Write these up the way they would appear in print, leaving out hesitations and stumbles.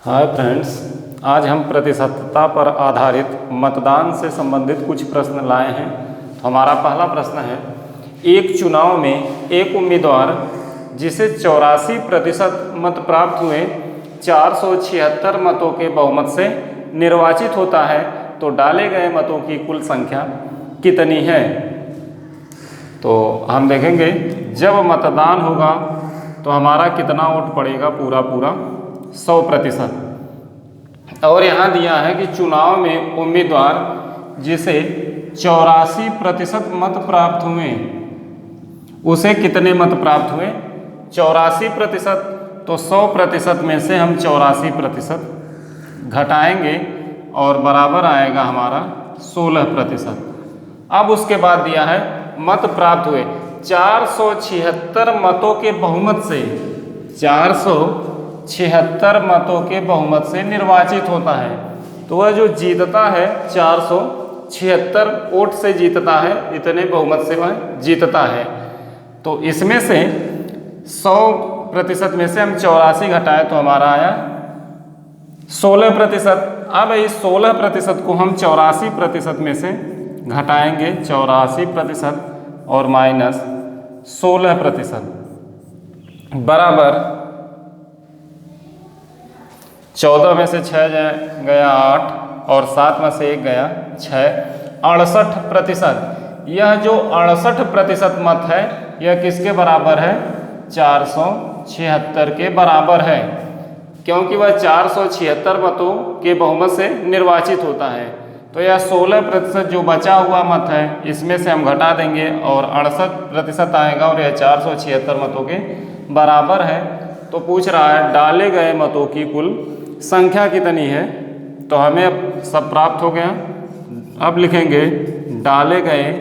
Hi friends, आज हम प्रतिशतता पर आधारित मतदान से संबंधित कुछ प्रश्न लाए हैं। तो हमारा पहला प्रश्न है, एक चुनाव में एक उम्मीदवार जिसे 84% मत प्राप्त हुए 476 मतों के बहुमत से निर्वाचित होता है तो डाले गए मतों की कुल संख्या कितनी है। तो हम देखेंगे जब मतदान होगा तो हमारा कितना वोट पड़ेगा, पूरा 100%। और यहाँ दिया है कि चुनाव में उम्मीदवार जिसे 84% मत प्राप्त हुए उसे कितने मत प्राप्त हुए, 84%। तो 100% में से हम 84% घटाएंगे और बराबर आएगा हमारा 16%। अब उसके बाद दिया है मत प्राप्त हुए 476 मतों के बहुमत से, 476 मतों के बहुमत से निर्वाचित होता है। तो वह जो जीतता है 476 वोट से जीतता है, इतने बहुमत से वह जीतता है। तो इसमें से 100% में से हम 84 घटाए तो हमारा आया 16%। अब इस 16% को हम 84% में से घटाएंगे, 84% और माइनस 16% बराबर 14 में से 6 गया 8 और 7 में से 1 गया 6, 68%। यह जो 68% मत है यह किसके बराबर है, 476 के बराबर है, क्योंकि वह 476 मतों के बहुमत से निर्वाचित होता है। तो यह 16% जो बचा हुआ मत है इसमें से हम घटा देंगे और 68% आएगा और यह 476 मतों के बराबर है। तो पूछ रहा है डाले गए मतों की कुल संख्या कितनी है। तो हमें अब सब प्राप्त हो गया। अब लिखेंगे डाले गए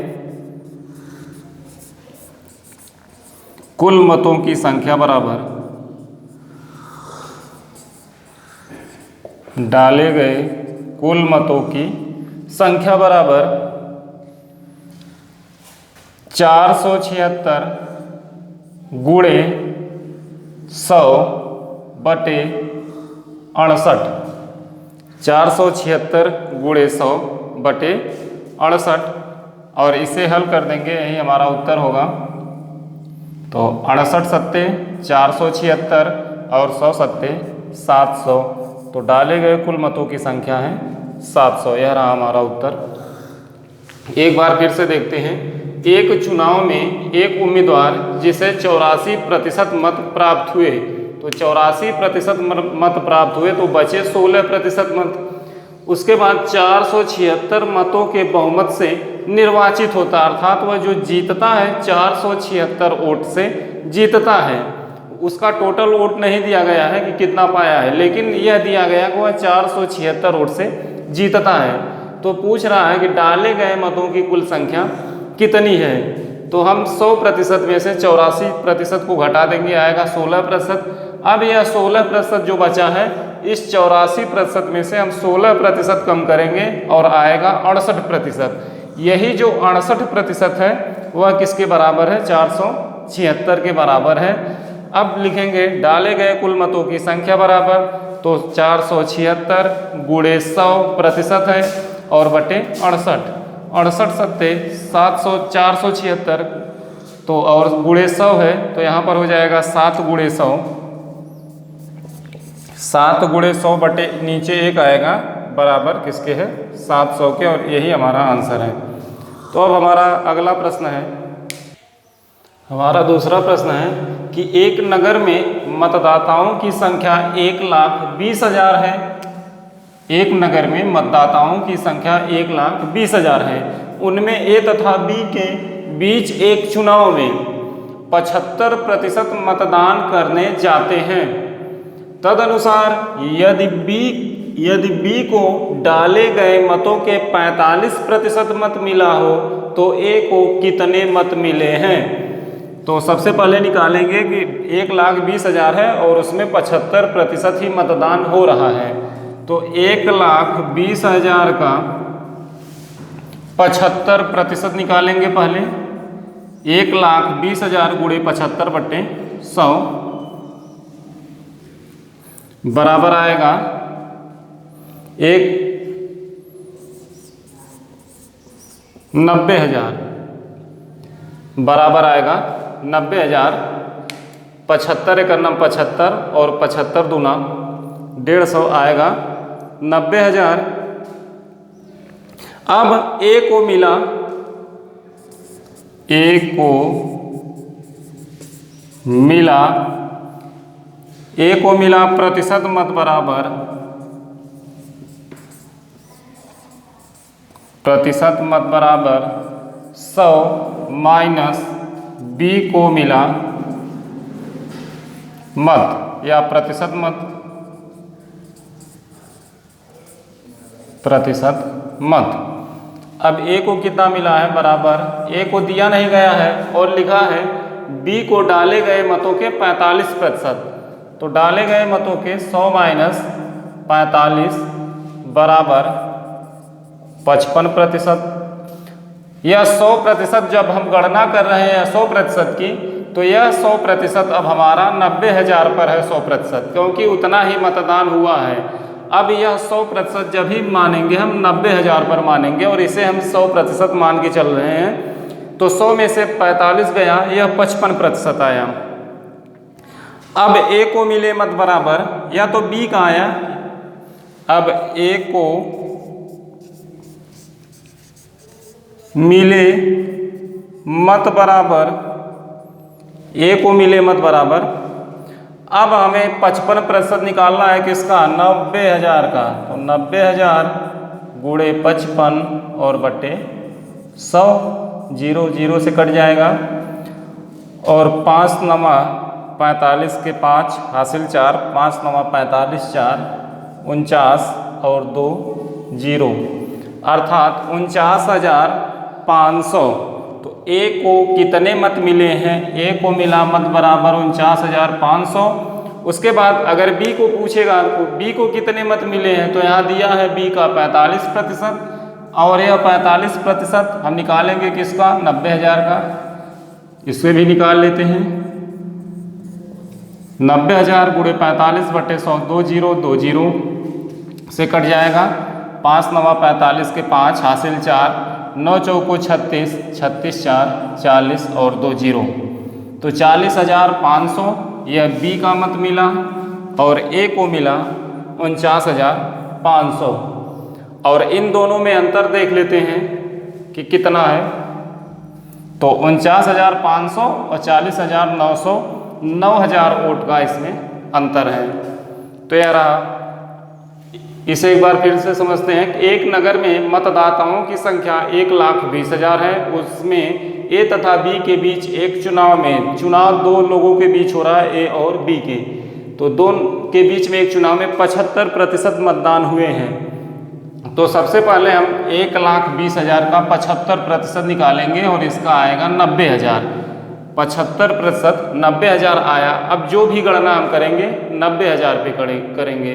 कुल मतों की संख्या बराबर, डाले गए कुल मतों की संख्या बराबर 476 गुणे 100 बटे 68, 476 गुणे 100 बटे 68। और इसे हल कर देंगे, यही हमारा उत्तर होगा। तो 68 सत्ते 476 और 100 सत्ते 700। तो डाले गए कुल मतों की संख्या है 700। यह रहा हमारा उत्तर। एक बार फिर से देखते हैं, एक चुनाव में एक उम्मीदवार जिसे 84% मत प्राप्त हुए, तो 84% मत प्राप्त हुए तो बचे 16% मत। उसके बाद 476 मतों के बहुमत से निर्वाचित होता, अर्थात वह जो जीतता है 476 वोट से जीतता है। उसका टोटल वोट नहीं दिया गया है कि कितना पाया है, लेकिन यह दिया गया कि वह 476 वोट से जीतता है। तो पूछ रहा है कि डाले गए मतों की कुल संख्या कितनी है। तो हम 100% में से 84% को घटा देंगे, आएगा 16%। अब यह 16% जो बचा है, इस 84% में से हम 16% कम करेंगे और आएगा 68%। यही जो 68% है वह किसके बराबर है, 476 के बराबर है। अब लिखेंगे डाले गए कुल मतों की संख्या बराबर, तो 476 गुणे 100% है और बटे 68, 68 सत्ते 700, 476 तो और गुणे 100 है, तो यहाँ पर हो जाएगा 7 गुणे 100, 7 गुणे 100 बटे नीचे 1 आएगा बराबर किसके है, 700 के। और यही हमारा आंसर है। तो अब हमारा अगला प्रश्न है, हमारा दूसरा प्रश्न है कि एक नगर में मतदाताओं की संख्या 1,20,000 है। एक नगर में मतदाताओं की संख्या 1,20,000 है। उनमें ए तथा बी के बीच एक चुनाव में 75% मतदान करने जाते हैं। तदनुसार यदि बी को डाले गए मतों के 45% मत मिला हो तो ए को कितने मत मिले हैं। तो सबसे पहले निकालेंगे कि 1,20,000 है और उसमें 75% ही मतदान हो रहा है। तो 1,20,000 का 75% निकालेंगे पहले, 1,20,000 गुणे 75 बटे 100 बराबर आएगा 90,000, बराबर आएगा 90,000। 75 एक नम 75 और 75 दूना 150 आएगा 90,000। अब ए को मिला प्रतिशत मत बराबर प्रतिशत मत बराबर 100 माइनस बी को मिला मत या प्रतिशत मत अब ए को कितना मिला है बराबर, ए को दिया नहीं गया है और लिखा है बी को डाले गए मतों के 45%। तो डाले गए मतों के 100 माइनस 45 बराबर 55%। यह 100% जब हम गणना कर रहे हैं 100% की, तो यह 100% अब हमारा 90,000 पर है 100%, क्योंकि उतना ही मतदान हुआ है। अब यह 100% जब ही मानेंगे हम 90,000 पर मानेंगे, और इसे हम 100% मान के चल रहे हैं। तो 100 में से 45 गया, यह 55% आया। अब ए को मिले मत बराबर, या तो बी का आया, अब ए को मिले मत बराबर, अब हमें 55% निकालना है किसका, 90,000 का। तो 90,000 गुणे 55 और बटे 100, 0 0 से कट जाएगा, और 5 नमा 45 के 5 हासिल 4, 5 नमा 45 4 49 और 2 0, अर्थात 49,500। तो ए को कितने मत मिले हैं, ए को मिला मत बराबर 49,500। उसके बाद अगर बी को पूछेगा तो बी को कितने मत मिले हैं, तो यहाँ दिया है बी का 45%, और यह 45% हम निकालेंगे किसका, 90,000 का। इससे भी निकाल लेते हैं, 90,000 गुणे 45 बटे 100, 2 0 2 0 से कट जाएगा, 5 नवा 45 के 5 हासिल 4, 9 चौको 36, 36 4 40 और 2 0। तो 40,500 यह बी का मत मिला, और ए को मिला 49,500। और इन दोनों में अंतर देख लेते हैं कि कितना है। तो 49,500 और 40,900, 9,000 वोट का इसमें अंतर है। तो यह रहा। इसे एक बार फिर से समझते हैं कि एक नगर में मतदाताओं की संख्या 1,20,000 है। उसमें ए तथा बी के बीच एक चुनाव 2 लोगों के बीच हो रहा है, ए और बी के। तो दोनों के बीच में एक चुनाव में 75% मतदान हुए हैं। तो सबसे पहले हम 1,20,000 का 75% निकालेंगे, और इसका आएगा 90,000। 75% 90,000 आया। अब जो भी गणना हम करेंगे 90,000 पे करेंगे।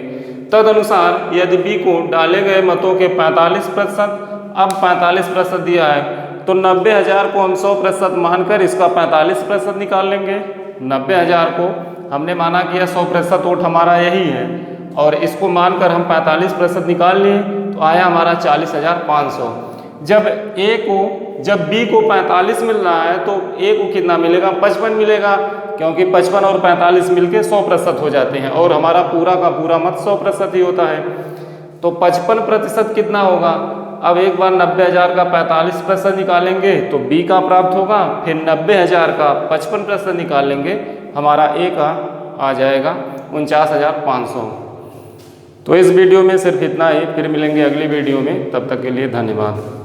तदनुसार यदि बी को डाले गए मतों के 45%, अब 45% दिया है, तो 90,000 को हम 100% मानकर इसका 45% निकाल लेंगे। 90,000 को हमने माना कि यह 100% वोट हमारा यही है, और इसको मानकर हम 45% निकाल लिए, तो आया हमारा 40,500। जब बी को 45 मिल रहा है, तो ए को कितना मिलेगा, 55 मिलेगा, क्योंकि 55 और 45 मिलके 100% हो जाते हैं, और हमारा पूरा का पूरा मत 100% ही होता है। तो 55% कितना होगा। अब एक बार 90,000 का 45% निकालेंगे तो बी का प्राप्त होगा, फिर 90,000 का 55% निकालेंगे, हमारा ए का आ जाएगा 49,500। तो इस वीडियो में सिर्फ इतना ही, फिर मिलेंगे अगली वीडियो में, तब तक के लिए धन्यवाद।